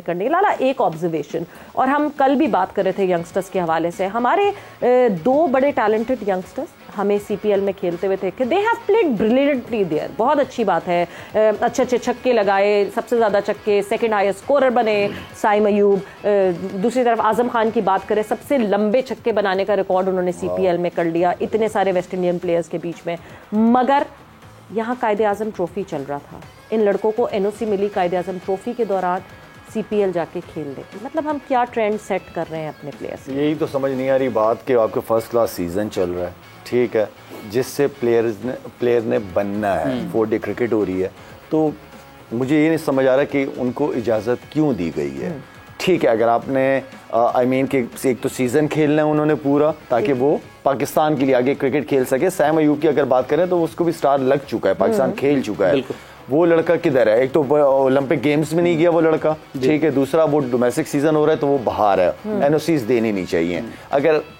करने की। लाला एक ऑब्जर्वेशन, और हम कल भी बात कर रहे थे यंगस्टर्स के हवाले से, हमारे 2 बड़े टैलेंटेड यंगस्टर्स हमें सीपीएल में खेलते हुए थे कि they have played brilliantly there, बहुत अच्छी बात है, अच्छे अच्छे छक्के लगाए, सबसे ज़्यादा छक्के, सेकंड हाईएस्ट स्कोरर बने साइम अयूब। दूसरी तरफ आजम खान की बात करें, सबसे लंबे छक्के बनाने का रिकॉर्ड उन्होंने सीपीएल में कर लिया इतने सारे वेस्ट इंडियन प्लेयर्स के बीच में। मगर यहाँ कायदे आजम ट्रॉफी चल रहा था, इन लड़कों को एनओसी मिली कायदे आजम ट्रॉफी के दौरान सीपीएल जाके खेलने की। मतलब हम क्या ट्रेंड सेट कर रहे हैं अपने प्लेयर्स। यही तो समझ नहीं आ रही बात कि आपके फर्स्ट क्लास सीजन चल रहा है, ठीक है, जिससे प्लेयर ने बनना है, 4 डे क्रिकेट हो रही है, तो मुझे ये नहीं समझ आ रहा कि उनको इजाज़त क्यों दी गई है। ठीक है, अगर आपने आई मीन कि एक तो सीज़न खेलना है उन्होंने पूरा, ताकि वो पाकिस्तान के लिए आगे क्रिकेट खेल सके। सैम अयूब की अगर बात करें तो उसको भी स्टार लग चुका है, पाकिस्तान खेल चुका है। वो लड़का किधर है? एक तो ओलंपिक गेम्स में नहीं गया वो लड़का, ठीक है, दूसरा वो डोमेस्टिक सीजन हो रहा है तो वो बाहर है। एनओसीज देनी नहीं चाहिए।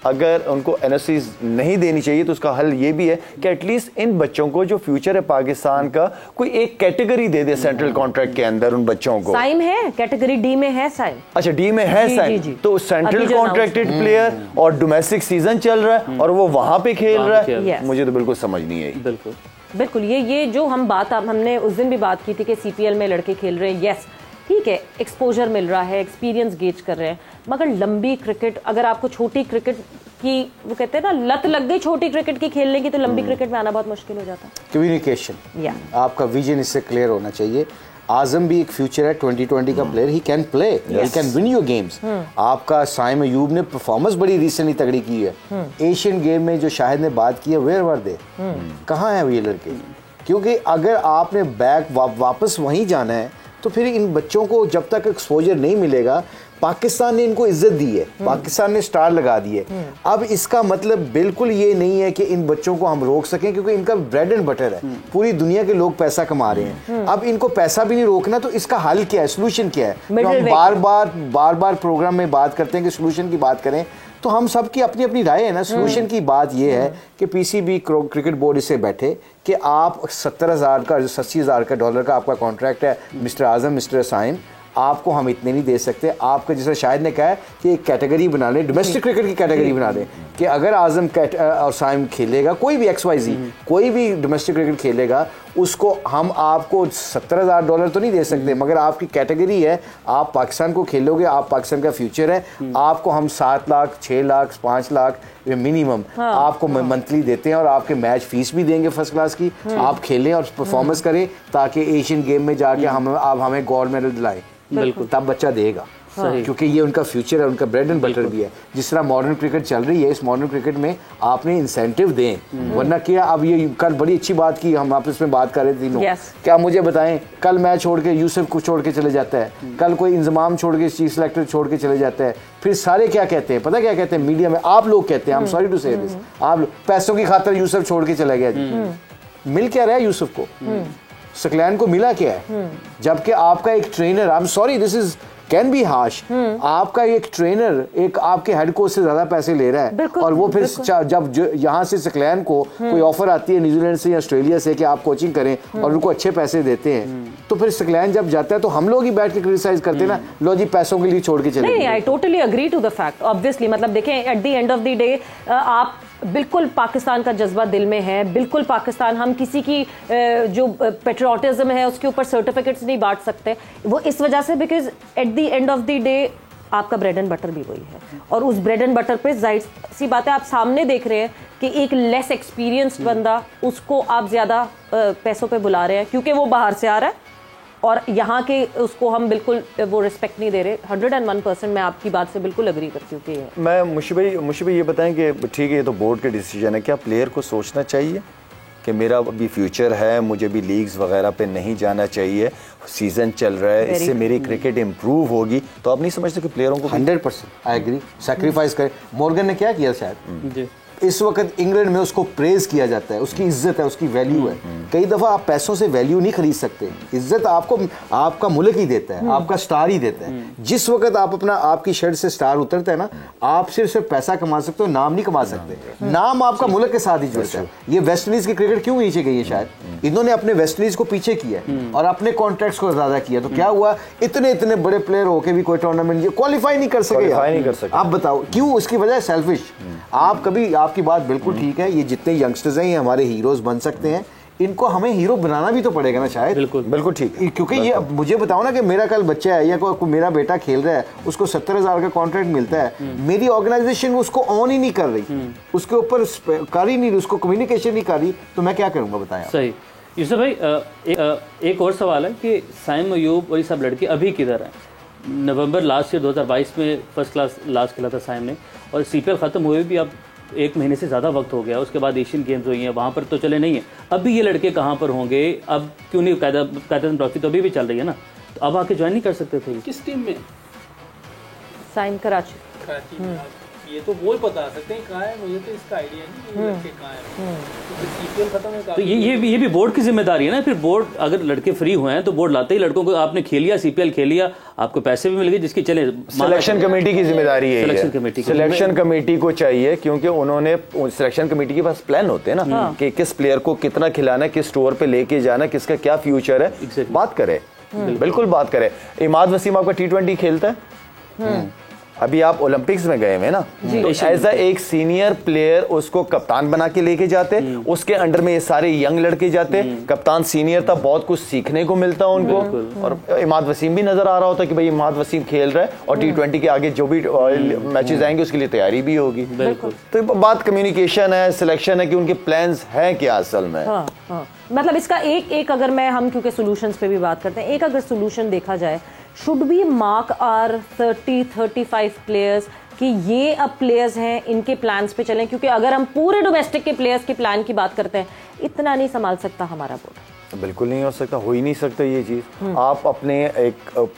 अगर उनको एनओसीज नहीं देनी चाहिए तो उसका हल ये भी है कि एटलीस्ट इन बच्चों को जो फ्यूचर है पाकिस्तान का, कोई एक कैटेगरी दे दे सेंट्रल कॉन्ट्रैक्ट के अंदर उन बच्चों को। साइम है कैटेगरी डी में है साइम। अच्छा, डी में है साइम, तो सेंट्रल कॉन्ट्रैक्टेड प्लेयर और डोमेस्टिक सीजन चल रहा है और वो वहां पे खेल रहा है, मुझे तो बिल्कुल समझ नहीं आई। बिल्कुल ये जो हमने उस दिन भी बात की थी कि सीपीएल में लड़के खेल रहे हैं, यस ठीक है, एक्सपोजर मिल रहा है, एक्सपीरियंस गेज कर रहे हैं, मगर लंबी क्रिकेट, अगर आपको छोटी क्रिकेट की, वो कहते हैं ना, लत लग गई छोटी क्रिकेट की खेलने की, तो लंबी क्रिकेट में आना बहुत मुश्किल हो जाता है। कम्युनिकेशन, आपका विजन इससे क्लियर होना चाहिए। आजम भी एक फ्यूचर है 2020 का player, he can play, he can win your games. आपका साइम अयूब ने परफॉर्मेंस बड़ी रिसेंटली तगड़ी की है। एशियन गेम में जो शाहिद ने बात की है, वेयर वर दे, कहाँ है ये लड़के? क्योंकि अगर आपने बैक वापस वहीं जाना है तो फिर इन बच्चों को जब तक एक्सपोजर नहीं मिलेगा, पाकिस्तान ने इनको इज्जत दी है, पाकिस्तान ने स्टार लगा दिए। अब इसका मतलब बिल्कुल ये नहीं है कि इन बच्चों को हम रोक सकें, क्योंकि इनका ब्रेड एंड बटर है, पूरी दुनिया के लोग पैसा कमा रहे हैं। अब इनको पैसा भी नहीं रोकना, तो इसका हल क्या है, सोल्यूशन क्या है? तो हम बार बार प्रोग्राम में बात करते हैं कि सोल्यूशन की बात करें, तो हम सबकी अपनी अपनी राय है ना। सोल्यूशन की बात यह है कि पीसीबी क्रिकेट बोर्ड इससे बैठे कि आप 70,000 का, 80,000 का डॉलर का आपका कॉन्ट्रैक्ट है मिस्टर आजम, मिस्टर साइम, आपको हम इतने नहीं दे सकते। आपका जैसा शायद ने कहा है कि एक कैटेगरी बना लें, डोमेस्टिक क्रिकेट की कैटेगरी बना लें, कि अगर आजम और साइम खेलेगा, कोई भी XYZ कोई भी डोमेस्टिक क्रिकेट खेलेगा, उसको हम आपको $70,000 तो नहीं दे सकते, मगर आपकी कैटेगरी है, आप पाकिस्तान को खेलोगे, आप पाकिस्तान का फ्यूचर है, आपको हम 7 लाख, 6 लाख, 5 लाख मिनिमम आपको मंथली देते हैं, और आपके मैच फीस भी देंगे फर्स्ट क्लास की। आप खेलें और परफॉर्मेंस करें, ताकि एशियन गेम में जाके आप हमें गोल्ड मेडल दिलाएं, बिल्कुल, तब बच्चा देगा। क्योंकि ये उनका फ्यूचर है, उनका ब्रेड एंड बटर भी है। जिस तरह मॉडर्न क्रिकेट चल रही है, इस मॉडर्न क्रिकेट में आपने इंसेंटिव दें, वरना क्या, अब ये कल बड़ी अच्छी बात की, हम आपस में बात कर रहे थे तीनों, क्या मुझे बताएं, कल मैच छोड़ के यूसुफ को छोड़ के चले जाता है, कल कोई इंतजाम छोड़ के, चीफ सेलेक्टर छोड़ के चले जाता है, फिर सारे क्या कहते हैं, पता क्या कहते हैं मीडिया में, आप लोग कहते हैं, आई एम सॉरी टू से दिस, आप पैसों की खातिर यूसुफ छोड़ के चला गया। मिल क्या रहा है यूसुफ को? सकलैन को मिला क्या है? जबकि आपका एक trainer, I am sorry this is can be harsh, आपका एक ट्रेनर एक आपके हेड कोच से ज्यादा पैसे ले रहा है, और वो फिर जब यहाँ से सकलैन को कोई ऑफर आती है न्यूजीलैंड से या ऑस्ट्रेलिया से कि आप कोचिंग करें, और उनको अच्छे पैसे देते हैं, तो फिर सकलैन जब जाता है तो हम लोग ही बैठ के क्रिटिसाइज करते हैं ना, लो जी पैसों के लिए छोड़ के चले। नहीं, I totally agree to the fact, obviously, मतलब देखें, at the end of the day आप बिल्कुल पाकिस्तान का जज्बा दिल में है, बिल्कुल पाकिस्तान, हम किसी की जो पेट्रियोटिज्म है उसके ऊपर सर्टिफिकेट्स नहीं बांट सकते, वो इस वजह से, because at the end of the day आपका ब्रेड एंड बटर भी वही है, और उस ब्रेड एंड बटर पे जाहिर सी बात है, आप सामने देख रहे हैं कि एक लेस एक्सपीरियंस्ड बंदा, उसको आप ज्यादा पैसों पे बुला रहे हैं क्योंकि वो बाहर से आ रहा है, और यहाँ के उसको हम बिल्कुल वो रिस्पेक्ट नहीं दे रहे। 101% मैं आपकी बात से बिल्कुल अग्री करती हूँ कि मैं मुशी भाई ये बताएं कि ठीक है, ये तो बोर्ड के डिसीजन है, क्या प्लेयर को सोचना चाहिए कि मेरा अभी फ्यूचर है, मुझे भी लीग्स वगैरह पे नहीं जाना चाहिए, सीजन चल रहा है, इससे मेरी क्रिकेट इंप्रूव होगी, तो आप नहीं समझते कि प्लेयरों को 100% आई एग्री, सैक्रिफाइस करें। मॉर्गन ने क्या किया शायद, इस वक्त इंग्लैंड में उसको प्रेज किया जाता है, उसकी इज्जत है, उसकी वैल्यू है। कई दफ़ा आप पैसों से वैल्यू नहीं खरीद सकते, इज्जत आपको आपका मुल्क ही देता है, आपका स्टार ही देता है। जिस वक्त आप अपना आपकी शर्ट से स्टार उतरता है ना, आप सिर्फ पैसा कमा सकते हो, नाम नहीं कमा सकते। नाम आपका मुल्क के साथ ही जुड़ता है। ये वेस्ट इंडीज की क्रिकेट क्यों नीचे गई है? शायद इन्होंने अपने वेस्ट इंडीज को पीछे किया और अपने कॉन्ट्रैक्ट्स को ज्यादा किया, तो क्या हुआ, इतने इतने बड़े प्लेयर होके भी कोई टूर्नामेंट क्वालिफाई नहीं कर सके। आप बताओ क्यों? उसकी वजह सेल्फिश। आप कभी, आपकी बात बिल्कुल ठीक है, ये जितने यंगस्टर्स हैं ये हमारे हीरोज बन सकते हैं, इनको हमें हीरो बनाना भी तो पड़ेगा ना शायद। बिल्कुल बिल्कुल ठीक है, क्योंकि ये मुझे बताओ ना कि मेरा कल बच्चा है या कोई मेरा बेटा खेल रहा है, उसको 70,000 का कॉन्ट्रैक्ट मिलता है, मेरी ऑर्गेनाइजेशन उसको ऑन ही नहीं कर रही, उसके ऊपर कर ही नहीं रही, उसको कम्युनिकेशन नहीं कर रही, तो मैं क्या करूंगा बताएं? सही। यूसुफ भाई, एक और सवाल है कि साइम अयूब और ये सब लड़के अभी किधर हैं? नवंबर लास्ट ईयर 2022 में फर्स्ट क्लास लास्ट खेला था साइम ने, और CPL ख़त्म हुए भी अब 1 महीने से ज़्यादा वक्त हो गया। उसके बाद एशियन गेम्स हुई हैं, वहाँ पर तो चले नहीं हैं। अभी ये लड़के कहाँ पर होंगे? अब क्यों नहीं? कायदा ट्रॉफी तो अभी भी चल रही है ना, तो अब आके ज्वाइन नहीं कर सकते थे? किस टीम में? साइम कराची। ये तो वो बता सकते हैं कहाँ है, मुझे तो इसका आइडिया नहीं है लड़के कहाँ है। तो CPL खत्म है, तो ये भी बोर्ड की जिम्मेदारी है ना। फिर बोर्ड, अगर लड़के फ्री हुए हैं तो बोर्ड लाते ही लड़कों को, आपने खेल लिया, CPL खेल लिया, आपको पैसे भी मिल गए, जिसकी चले। सिलेक्शन कमेटी की जिम्मेदारी है, सिलेक्शन कमेटी को चाहिए, क्योंकि उन्होंने सिलेक्शन कमेटी के पास प्लान होते हैं ना कि किस प्लेयर को कितना खिलाना है, किस टूर पे लेके जाना है, किसका क्या फ्यूचर है। बात करे, बिल्कुल बात करे। इमाद वसीम आपका T20 खेलता है, अभी आप ओलंपिक्स में गए हुए ना, तो एज एक सीनियर प्लेयर उसको कप्तान बना के लेके जाते, उसके अंडर में ये सारे यंग लड़के जाते, कप्तान सीनियर था, बहुत कुछ सीखने को मिलता उनको। और इमाद वसीम भी नजर आ रहा होता कि भाई इमाद वसीम खेल रहा है और T20 के आगे जो भी मैचेस आएंगे उसके लिए तैयारी भी होगी। तो बात कम्युनिकेशन है, सिलेक्शन है कि उनके प्लान्स हैं क्या असल में। मतलब इसका एक अगर हम क्योंकि सोल्यूशंस पे भी बात करते हैं, एक अगर सोल्यूशन देखा जाए, should be mark are 30-35 players कि ये अब प्लेयर्स हैं, इनके प्लान्स पे चलें, क्योंकि अगर हम पूरे डोमेस्टिक के प्लेयर्स के प्लान की बात करते हैं, इतना नहीं संभाल सकता हमारा बोर्ड। बिल्कुल नहीं हो सकता, हो ही नहीं सकता ये चीज़। आप अपने एक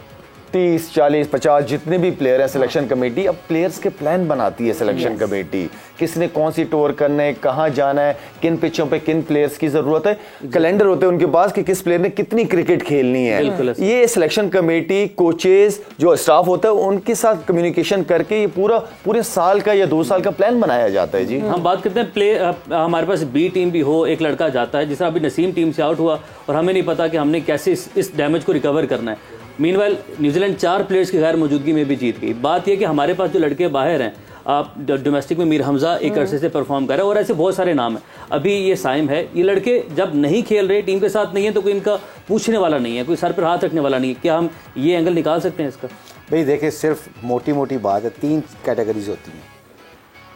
30, 40, 50 जितने भी प्लेयर हैं, सिलेक्शन कमेटी अब प्लेयर्स के प्लान बनाती है। सिलेक्शन कमेटी किसने कौन सी टूर करना है, कहाँ जाना है, किन पिचों पे किन प्लेयर्स की जरूरत है, कैलेंडर होते हैं उनके पास कि किस प्लेयर ने कितनी क्रिकेट खेलनी है। ये सिलेक्शन कमेटी, कोचेज, जो स्टाफ होता है, उनके साथ कम्युनिकेशन करके ये पूरे साल का या 2 साल का प्लान बनाया जाता है। जी हम बात करते हैं प्ले, हमारे पास B टीम भी हो, एक लड़का जाता है, जिस अभी नसीम टीम से आउट हुआ और हमें नहीं पता कि हमने कैसे इस डैमेज को रिकवर करना है। मीनवाइल न्यूजीलैंड 4 प्लेयर्स की गैर मौजूदगी में भी जीत गई। बात यह कि हमारे पास जो लड़के बाहर हैं, आप डोमेस्टिक में मीर हमजा एक अरसे से परफॉर्म कर रहे हैं और ऐसे बहुत सारे नाम हैं। अभी ये साइम है, ये लड़के जब नहीं खेल रहे, टीम के साथ नहीं है, तो कोई इनका पूछने वाला नहीं है, कोई सर पर हाथ रखने वाला नहीं है। क्या हम ये एंगल निकाल सकते हैं इसका? भाई देखिए, सिर्फ मोटी मोटी बात है, 3 कैटेगरीज होती हैं,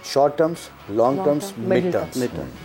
short terms, long terms, mid terms.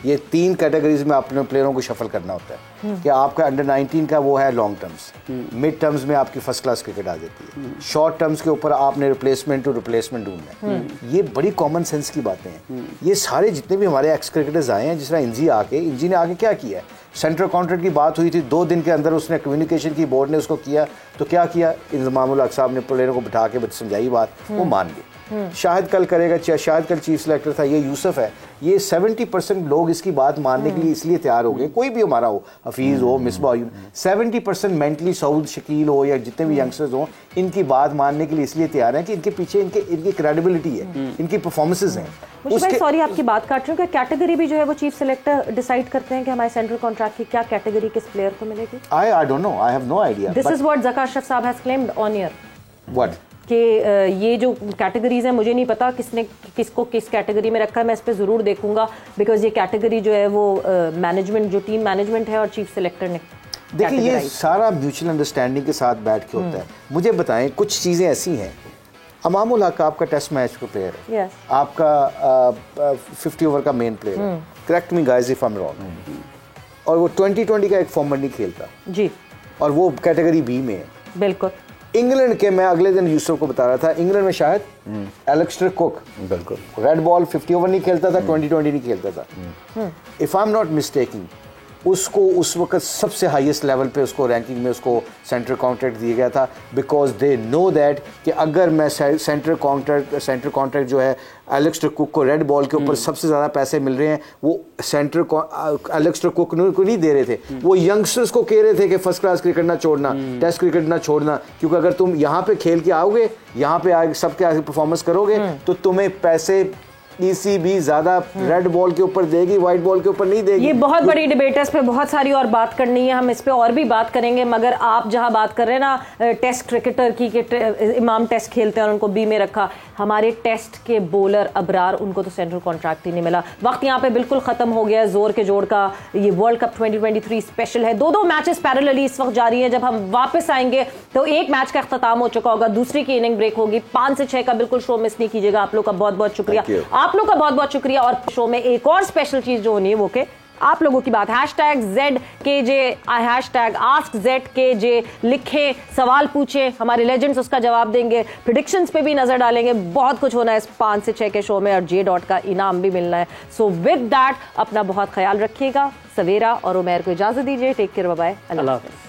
ये 3 कैटेगरीज में अपने प्लेयरों को शफल करना होता है कि आपका अंडर 19 का वो है लॉन्ग टर्म्स, मिड टर्म्स में आपकी फर्स्ट क्लास क्रिकेट आ जाती है, शॉर्ट टर्म्स के ऊपर आपने रिप्लेसमेंट टू रिप्लेसमेंट ढूंढना है। ये बड़ी कॉमन सेंस की बातें हैं। ये सारे जितने भी हमारे एक्स क्रिकेटर्स आए हैं, जिस तरह इंजी ने आके क्या किया है, सेंट्रल कॉन्ट्रैक्ट की बात हुई थी, 2 दिन के अंदर उसने कम्युनिकेशन की, बोर्ड ने उसको किया, तो क्या किया, इंतजामुल हक साहब ने प्लेयरों को बिठा के समझाई बात, वो मान गए। शायद कल करेगा, शायद कल चीफ सेलेक्टर था, ये यूसुफ है, ये 70% लोग इसकी बात मानने के लिए इसलिए तैयार हो गए, कोई भी हमारा हो, हफीज़ हो, मिसबा हो, 70% मेंटली साउद शकील हो या जितने भी यंगस्टर्स हो, इनकी बात मानने के लिए इसलिए तैयार हैं कि इनके पीछे इनकी क्रेडिबिलिटी है, इनकी परफॉर्मेंसेज हैं। सॉरी आपकी बात काट रही हूँ, क्या कैटेगरी भी जो है वो चीफ सेलेक्टर डिसाइड करते हैं कि हमारे सेंट्रल कॉन्ट्रैक्ट की क्या कैटेगरी किस प्लेयर को मिलेगी? I don't know, I have no idea. This is what Zaka Ashraf साहब has claimed on air. What? कि ये जो कैटेगरीज हैं, मुझे नहीं पता किसने किसको किस कैटेगरी में रखा है, मैं इस पर ज़रूर देखूंगा, बिकॉज ये कैटेगरी जो है वो मैनेजमेंट, जो टीम मैनेजमेंट है और चीफ सेलेक्टर ने। देखिए, ये सारा म्यूचुअल अंडरस्टैंडिंग के साथ बैठ के होता है। मुझे बताएं, कुछ चीज़ें ऐसी हैं, अमामुल हक आपका टेस्ट मैच का प्लेयर है, आपका 50 ओवर का मेन प्लेयर है, correct me guys if I am wrong, और वो 2020 का एक फॉर्मेट नहीं खेलता जी, और वो कैटेगरी बी में है। बिल्कुल। इंग्लैंड के, मैं अगले दिन यूसुफ को बता रहा था, इंग्लैंड में शायद एलेक्स्टर कुक, बिल्कुल रेड बॉल 50 ओवर नहीं खेलता था, 2020 नहीं खेलता था, if I am not mistaking, उसको उस वक्त सबसे हाईएस्ट लेवल पे उसको रैंकिंग में उसको सेंटर कॉन्ट्रैक्ट दिया गया था, बिकॉज दे नो दैट कि अगर मैं सेंटर कॉन्ट्रैक्ट जो है एलेक्स्टर कुक को रेड बॉल के ऊपर सबसे ज़्यादा पैसे मिल रहे हैं, वो एलेक्स्टर कुक को नहीं दे रहे थे, वो यंगस्टर्स को कह रहे थे कि फर्स्ट क्लास क्रिकेट ना छोड़ना, टेस्ट क्रिकेट ना छोड़ना, क्योंकि अगर तुम यहाँ पे खेल के आओगे, यहाँ पे आगे सबके आगे परफॉर्मेंस करोगे तो तुम्हें पैसे ECB ज्यादा रेड बॉल के ऊपर देगी, व्हाइट बॉल के ऊपर नहीं देगी। ये बहुत बड़ी डिबेट है, इस पे बहुत सारी और बात करनी है, हम इस पे और भी बात करेंगे। मगर आप जहां बात कर रहे हैं ना टेस्ट क्रिकेटर की कि इमाम टेस्ट खेलते हैं और उनको बी में रखा, हमारे टेस्ट के बॉलर अबरार, उनको तो सेंट्रल कॉन्ट्रैक्ट ही नहीं मिला। वक्त यहाँ पे बिल्कुल खत्म हो गया है जोर के जोड़ का। ये वर्ल्ड कप 2023 स्पेशल है, दो मैचेस पैरेलली इस वक्त जारी है। जब हम वापस आएंगे तो एक मैच का अख्ताम हो चुका होगा, दूसरी की इनिंग ब्रेक होगी। 5 से 6 का बिल्कुल शो मिस नहीं कीजिएगा। आप लोग का बहुत बहुत शुक्रिया, आप लोग का बहुत बहुत शुक्रिया। और शो में एक और स्पेशल चीज जो होनी है वो के आप लोगों की बात, #ZKJ #AskZKJ लिखें, सवाल पूछें, हमारे लेजेंड्स उसका जवाब देंगे, प्रेडिक्शंस पे भी नजर डालेंगे। बहुत कुछ होना है इस 5 से 6 के शो में और J. का इनाम भी मिलना है। सो विद दैट अपना बहुत ख्याल रखिएगा। सवेरा और उमैर को इजाजत दीजिए। टेक केयर, बाय बाय, अल्लाह हाफ़िज़।